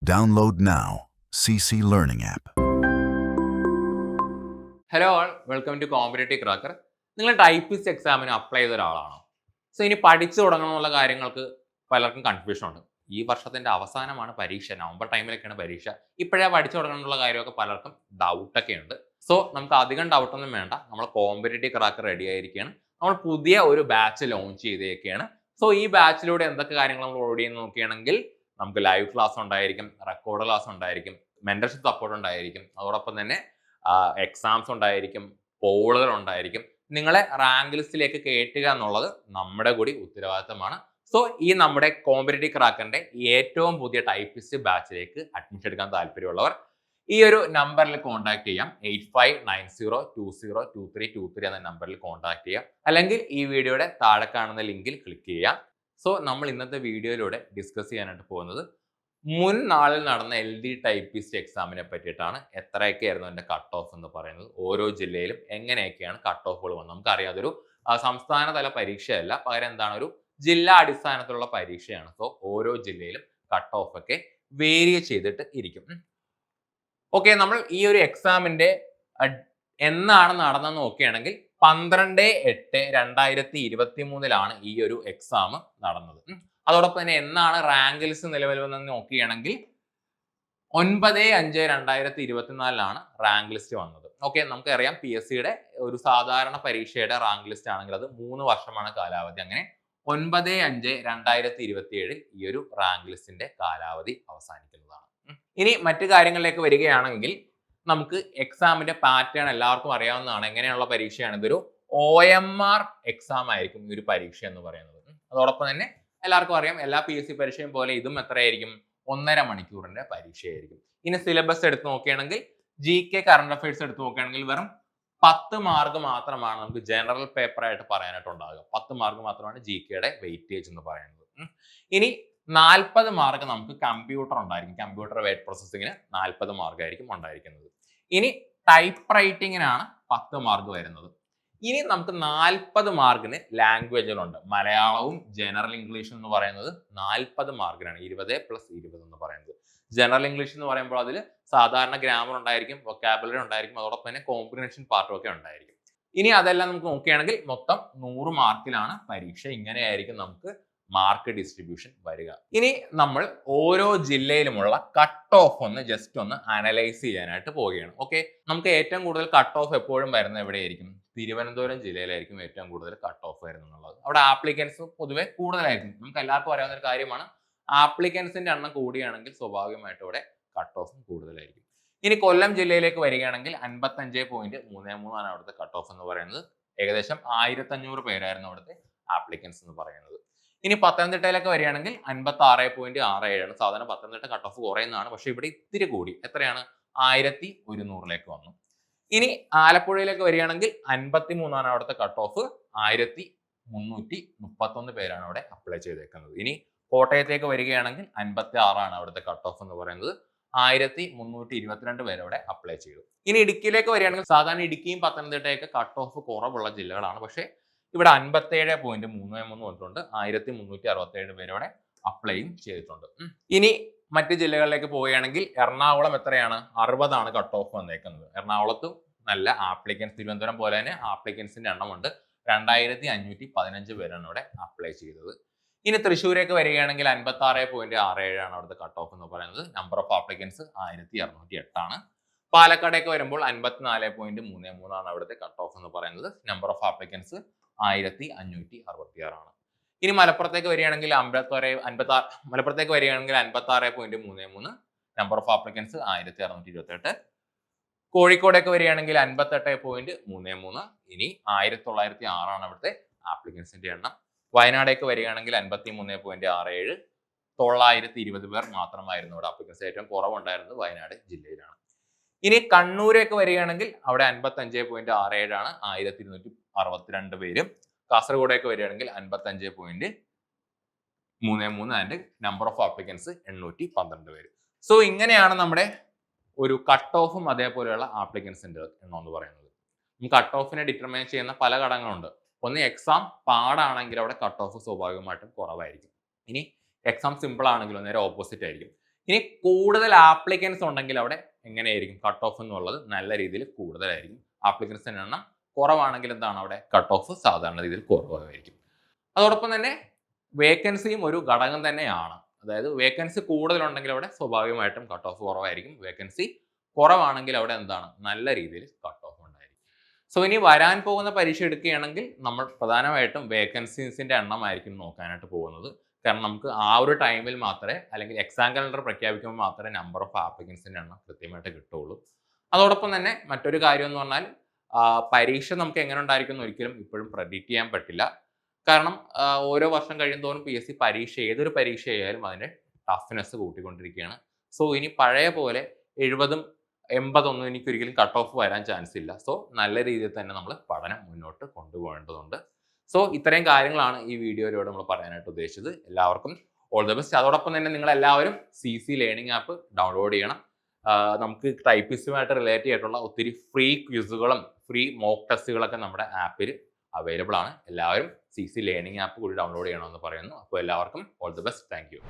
Download now. CC Learning app. Hello all welcome to competitive cracker. നിങ്ങൾ typist എക്സാമിന് apply ചെയ്ത ഒരാളാണോ? So ഇനി പഠിച്ചു തുടങ്ങണമെന്നുള്ള കാര്യങ്ങൾക്ക് പലർക്കും കൺഫ്യൂഷൻ ഉണ്ട്. ഈ വർഷത്തിന്റെ അവസാനമാണ് പരീക്ഷ, നവംബർ ടൈമിലൊക്കെയാണ് പരീക്ഷ. ഇപ്പോഴേ പഠിച്ചു തുടങ്ങണമെന്നുള്ള കാര്യമൊക്കെ പലർക്കും ഡൗട്ടൊക്കെ ഉണ്ട്. സോ നമുക്ക് അധികം ഡൗട്ടൊന്നും വേണ്ട, നമ്മൾ കോമ്പറ്റേറ്റീവ് ക്രാക്കർ റെഡി ആയിരിക്കുകയാണ്. നമ്മൾ പുതിയ ഒരു ബാച്ച് ലോഞ്ച് ചെയ്തേക്കുകയാണ്. സോ ഈ ബാച്ചിലൂടെ എന്തൊക്കെ കാര്യങ്ങൾ നമ്മൾ ഓൾറെഡി നോക്കുകയാണെങ്കിൽ നമുക്ക് ലൈവ് ക്ലാസ് ഉണ്ടായിരിക്കും, റെക്കോർഡ് ക്ലാസ് ഉണ്ടായിരിക്കും, മെന്റർഷിപ്പ് സപ്പോർട്ട് ഉണ്ടായിരിക്കും, അതോടൊപ്പം തന്നെ എക്സാംസ് ഉണ്ടായിരിക്കും, പോളുകൾ ഉണ്ടായിരിക്കും. നിങ്ങളെ റാങ്ക് ലിസ്റ്റിലേക്ക് കയറ്റുക എന്നുള്ളത് നമ്മുടെ കൂടി ഉത്തരവാദിത്തമാണ്. സോ ഈ നമ്മുടെ കോമ്പറ്റേറ്റീവ് ക്രാക്കറിന്റെ ഏറ്റവും പുതിയ ടൈപ്പിസ്റ്റ് ബാച്ചിലേക്ക് അഡ്മിഷൻ എടുക്കാൻ താല്പര്യമുള്ളവർ ഈ ഒരു നമ്പറിൽ കോൺടാക്ട് ചെയ്യാം. 8590202323 എന്ന നമ്പറിൽ കോൺടാക്ട് ചെയ്യാം, അല്ലെങ്കിൽ ഈ വീഡിയോയുടെ താഴെ കാണുന്ന ലിങ്കിൽ ക്ലിക്ക് ചെയ്യാം. സോ നമ്മൾ ഇന്നത്തെ വീഡിയോയിലൂടെ ഡിസ്കസ് ചെയ്യാനായിട്ട് പോകുന്നത് മുൻ നാളിൽ നടന്ന LD ടൈപ്പിസ്റ്റ് എക്സാമിനെ പറ്റിയിട്ടാണ്. എത്രയൊക്കെയായിരുന്നു എൻ്റെ കട്ട് ഓഫ് എന്ന് പറയുന്നത്, ഓരോ ജില്ലയിലും എങ്ങനെയൊക്കെയാണ് കട്ട് ഓഫുകൾ വന്നത്. നമുക്കറിയാം അതൊരു സംസ്ഥാന തല പരീക്ഷയല്ല, പകരം എന്താണ് ഒരു ജില്ലാ അടിസ്ഥാനത്തിലുള്ള പരീക്ഷയാണ്. സോ ഓരോ ജില്ലയിലും കട്ട് ഓഫ് ഒക്കെ വേരി ചെയ്തിട്ട് ഇരിക്കും. ഓക്കെ, നമ്മൾ ഈ ഒരു എക്സാമിന്റെ എന്നാണ് നടന്നതെന്ന് നോക്കുകയാണെങ്കിൽ 12/8/2023 ഈ ഒരു എക്സാം നടന്നത്. അതോടൊപ്പം തന്നെ എന്നാണ് റാങ്ക് ലിസ്റ്റ് നിലവിൽ വന്നെന്ന് നോക്കുകയാണെങ്കിൽ 9/5/2024 റാങ്ക് ലിസ്റ്റ് വന്നത്. ഓക്കെ, നമുക്കറിയാം PSCയുടെ ഒരു സാധാരണ പരീക്ഷയുടെ റാങ്ക് ലിസ്റ്റ് ആണെങ്കിൽ അത് 3 വർഷമാണ് കാലാവധി. അങ്ങനെ 9/5/2027 ഈ ഒരു റാങ്ക് ലിസ്റ്റിന്റെ കാലാവധി അവസാനിക്കുന്നതാണ്. ഇനി മറ്റു കാര്യങ്ങളിലേക്ക് വരികയാണെങ്കിൽ നമുക്ക് എക്സാമിന്റെ പാറ്റേൺ എല്ലാവർക്കും അറിയാവുന്നതാണ്. എങ്ങനെയുള്ള പരീക്ഷയാണ്, ഇതൊരു OMR എക്സാം ആയിരിക്കും ഈ ഒരു പരീക്ഷ എന്ന് പറയുന്നത്. അതോടൊപ്പം തന്നെ എല്ലാവർക്കും അറിയാം എല്ലാ PSC പരീക്ഷയും പോലെ ഇതും എത്രയായിരിക്കും, 1.5 മണിക്കൂറിന്റെ പരീക്ഷയായിരിക്കും. ഇനി സിലബസ് എടുത്ത് നോക്കുകയാണെങ്കിൽ GK കറണ്ട് അഫയേഴ്സ് എടുത്ത് നോക്കുകയാണെങ്കിൽ വെറും 10 മാർക്ക് മാത്രമാണ് നമുക്ക് ജനറൽ പേപ്പർ ആയിട്ട് പറയാനായിട്ട് ഉണ്ടാകുക. 10 മാർക്ക് മാത്രമാണ് GKയുടെ വെയിറ്റേജ് എന്ന് പറയുന്നത്. ഇനി 40 മാർക്ക് നമുക്ക് കമ്പ്യൂട്ടർ ഉണ്ടായിരിക്കും. കമ്പ്യൂട്ടർ വേർഡ് പ്രോസസ്സിങ്ങിന് 40 മാർക്ക് ആയിരിക്കും ഉണ്ടായിരിക്കുന്നത്. ഇനി ടൈപ്പ് റൈറ്റിങ്ങിനാണ് 10 മാർക്ക് വരുന്നത്. ഇനി നമുക്ക് 40 മാർക്കിന് ലാംഗ്വേജുകളുണ്ട്. മലയാളവും ജനറൽ ഇംഗ്ലീഷും എന്ന് പറയുന്നത് 40 മാർക്കിനാണ്. 20+20 എന്ന് പറയുന്നത്. ജനറൽ ഇംഗ്ലീഷ് എന്ന് പറയുമ്പോൾ അതിൽ സാധാരണ ഗ്രാമർ ഉണ്ടായിരിക്കും, വൊക്കാബുലറി ഉണ്ടായിരിക്കും, അതോടൊപ്പം തന്നെ കോംപ്രിഹെൻഷൻ പാർട്ടും ഒക്കെ ഉണ്ടായിരിക്കും. ഇനി അതെല്ലാം നമുക്ക് നോക്കുകയാണെങ്കിൽ മൊത്തം 100 മാർക്കിലാണ് പരീക്ഷ. ഇങ്ങനെയായിരിക്കും നമുക്ക് മാർക്ക് ഡിസ്ട്രിബ്യൂഷൻ വരിക. ഇനി നമ്മൾ ഓരോ ജില്ലയിലുമുള്ള കട്ട് ഓഫ് ഒന്ന് ജസ്റ്റ് ഒന്ന് അനലൈസ് ചെയ്യാനായിട്ട് പോവുകയാണ്. ഓക്കെ, നമുക്ക് ഏറ്റവും കൂടുതൽ കട്ട് ഓഫ് എപ്പോഴും വരുന്നത് എവിടെയായിരിക്കും? തിരുവനന്തപുരം ജില്ലയിലായിരിക്കും ഏറ്റവും കൂടുതൽ കട്ട് ഓഫ് വരുന്നുള്ളത്. അവിടെ ആപ്ലിക്കൻസ് പൊതുവെ കൂടുതലായിരിക്കും. നമുക്ക് എല്ലാവർക്കും അറിയാവുന്ന ഒരു കാര്യമാണ്, ആപ്ലിക്കൻസിന്റെ എണ്ണം കൂടുകയാണെങ്കിൽ സ്വാഭാവികമായിട്ടും ഇവിടെ കട്ട് ഓഫും കൂടുതലായിരിക്കും. ഇനി കൊല്ലം ജില്ലയിലേക്ക് വരികയാണെങ്കിൽ 55.33 ആണ് അവിടുത്തെ കട്ട് ഓഫ് എന്ന് പറയുന്നത്. ഏകദേശം 1500 പേരായിരുന്നു അവിടുത്തെ ആപ്ലിക്കൻസ് എന്ന് പറയുന്നത്. ഇനി പത്തനംതിട്ടയിലൊക്കെ വരികയാണെങ്കിൽ 56.67 ആണ്. സാധാരണ പത്തനംതിട്ട കട്ട് ഓഫ് കുറയുന്നതാണ്, പക്ഷെ ഇവിടെ ഇത്തിരി കൂടി. എത്രയാണ്? 1100 വന്നു. ഇനി ആലപ്പുഴയിലേക്ക് വരികയാണെങ്കിൽ 53 ആണ് അവിടുത്തെ കട്ട് ഓഫ്. 1331 പേരാണ് അവിടെ അപ്ലൈ ചെയ്തേക്കുന്നത്. ഇനി കോട്ടയത്തേക്ക് വരികയാണെങ്കിൽ 56 ആണ് അവിടുത്തെ കട്ട് ഓഫ് എന്ന് പറയുന്നത്. 1322 പേര് അവിടെ അപ്ലൈ ചെയ്തു. ഇനി ഇടുക്കിയിലേക്ക് വരികയാണെങ്കിൽ സാധാരണ ഇടുക്കിയും പത്തനംതിട്ടയൊക്കെ കട്ട് ഓഫ് കുറവുള്ള ജില്ലകളാണ്, പക്ഷേ ഇവിടെ 57.33 വന്നിട്ടുണ്ട്. 1367 പേരോടെ അപ്ലൈയും ചെയ്തിട്ടുണ്ട്. ഇനി മറ്റ് ജില്ലകളിലേക്ക് പോവുകയാണെങ്കിൽ എറണാകുളം എത്രയാണ്? 60 ആണ് കട്ട് ഓഫ് വന്നേക്കുന്നത്. എറണാകുളത്ത് നല്ല ആപ്ലിക്കൻസ്, തിരുവനന്തപുരം പോലെ തന്നെ ആപ്ലിക്കൻസിന്റെ എണ്ണമുണ്ട്. 2515 പേരാണ് ഇവിടെ അപ്ലൈ ചെയ്തത്. ഇനി തൃശ്ശൂരേക്ക് വരികയാണെങ്കിൽ 56.67 ആണ് അവിടുത്തെ കട്ട് ഓഫ് എന്ന് പറയുന്നത്. നമ്പർ ഓഫ് ആപ്ലിക്കൻസ് 1208 ആണ്. പാലക്കാടേക്ക് വരുമ്പോൾ 54.33 ആണ് അവിടുത്തെ കട്ട് ഓഫ് എന്ന് പറയുന്നത്. നമ്പർ ഓഫ് ആപ്ലിക്കൻസ് 1566 ആണ്. ഇനി മലപ്പുറത്തേക്ക് വരികയാണെങ്കിൽ 56.33, നമ്പർ ഓഫ് ആപ്ലിക്കൻസ് 1628. കോഴിക്കോടേക്ക് വരികയാണെങ്കിൽ 58.33, ഇനി 1906 ആണ് അവിടുത്തെ ആപ്ലിക്കൻസിന്റെ എണ്ണം. വയനാടേക്ക് വരികയാണെങ്കിൽ 53.67, 920 പേർ മാത്രമായിരുന്നു അവിടെ ആപ്ലിക്കൻസ്. ഏറ്റവും കുറവുണ്ടായിരുന്നത് വയനാട് ജില്ലയിലാണ്. ഇനി കണ്ണൂരേക്ക് വരികയാണെങ്കിൽ അവിടെ 55.67 ആണ്, 1262 പേരും. കാസർഗോഡേക്ക് വരികയാണെങ്കിൽ 55.33 ആൻഡ് നമ്പർ ഓഫ് ആപ്ലിക്കൻസ് 812 പേര്. സോ ഇങ്ങനെയാണ് നമ്മുടെ ഒരു കട്ട് ഓഫും അതേപോലെയുള്ള ആപ്ലിക്കൻസിന്റെ എണ്ണം എന്ന് പറയുന്നത്. കട്ട് ഓഫിനെ ഡിറ്റർമൈൻ ചെയ്യുന്ന പല ഘടകങ്ങളുണ്ട്. ഒന്ന്, എക്സാം പാടാണെങ്കിൽ അവിടെ കട്ട് ഓഫ് സ്വാഭാവികമായിട്ടും കുറവായിരിക്കും. ഇനി എക്സാം സിമ്പിൾ ആണെങ്കിലോ നേരെ ഓപ്പോസിറ്റ് ആയിരിക്കും. ഇനി കൂടുതൽ ആപ്ലിക്കൻസ് ഉണ്ടെങ്കിൽ അവിടെ എങ്ങനെയായിരിക്കും കട്ട് ഓഫ് എന്നുള്ളത് നല്ല രീതിയിൽ കൂടുതലായിരിക്കും. ആപ്ലിക്കൻസിൻ്റെ എണ്ണം കുറവാണെങ്കിൽ എന്താണ് അവിടെ കട്ട് ഓഫ് സാധാരണ രീതിയിൽ കുറവായിരിക്കും. അതോടൊപ്പം തന്നെ വേക്കൻസിയും ഒരു ഘടകം തന്നെയാണ്. അതായത് വേക്കൻസി കൂടുതലുണ്ടെങ്കിൽ അവിടെ സ്വാഭാവികമായിട്ടും കട്ട് ഓഫ് കുറവായിരിക്കും. വേക്കൻസി കുറവാണെങ്കിൽ അവിടെ എന്താണ് നല്ല രീതിയിൽ കട്ട് ഓഫ് ഉണ്ടായിരിക്കും. സോ ഇനി വരാൻ പോകുന്ന പരീക്ഷ എടുക്കുകയാണെങ്കിൽ നമ്മൾ പ്രധാനമായിട്ടും വേക്കൻസീസിൻ്റെ എണ്ണമായിരിക്കും നോക്കാനായിട്ട് പോകുന്നത്. കാരണം നമുക്ക് ആ ഒരു ടൈമിൽ മാത്രമേ, അല്ലെങ്കിൽ എക്സാം കലണ്ടർ പ്രഖ്യാപിക്കുമ്പോൾ മാത്രമേ നമ്പർ ഓഫ് ആപ്ലിക്കൻസിൻ്റെ എണ്ണം കൃത്യമായിട്ട് കിട്ടുള്ളൂ. അതോടൊപ്പം തന്നെ മറ്റൊരു കാര്യം എന്ന് പറഞ്ഞാൽ പരീക്ഷ നമുക്ക് എങ്ങനെ ഉണ്ടായിരിക്കും എന്ന് ഒരിക്കലും ഇപ്പോഴും പ്രെഡിക്റ്റ് ചെയ്യാൻ പറ്റില്ല. കാരണം ഓരോ വർഷം കഴിയുന്തോറും PSC പരീക്ഷ ഏതൊരു പരീക്ഷയായാലും അതിൻ്റെ ടഫ്നെസ് കൂട്ടിക്കൊണ്ടിരിക്കുകയാണ്. സോ ഇനി പഴയ പോലെ 70, 80 എനിക്ക് ഒരിക്കലും കട്ട് ഓഫ് വരാൻ ചാൻസ് ഇല്ല. സോ നല്ല രീതിയിൽ തന്നെ നമ്മൾ പഠനം മുന്നോട്ട് കൊണ്ടുപോകേണ്ടതുണ്ട്. സോ ഇത്രയും കാര്യങ്ങളാണ് ഈ വീഡിയോയിലൂടെ നമ്മൾ പറയാനായിട്ട് ഉദ്ദേശിച്ചത്. എല്ലാവർക്കും ഓൾ ദ ബെസ്റ്റ്. അതോടൊപ്പം തന്നെ നിങ്ങൾ എല്ലാവരും CC ലേണിംഗ് ആപ്പ് ഡൗൺലോഡ് ചെയ്യണം. നമുക്ക് ടൈപ്പിസ്റ്റുമായിട്ട് റിലേറ്റ് ചെയ്തിട്ടുള്ള ഒത്തിരി ഫ്രീ ക്വിസുകളും ഫ്രീ മോക്ക് ടെസ്റ്റുകളൊക്കെ നമ്മുടെ ആപ്പിൽ അവൈലബിൾ ആണ്. എല്ലാവരും CC ലേണിംഗ് ആപ്പ് കൂടി ഡൗൺലോഡ് ചെയ്യണമെന്ന് പറയുന്നു. അപ്പോൾ എല്ലാവർക്കും all the best. Thank you.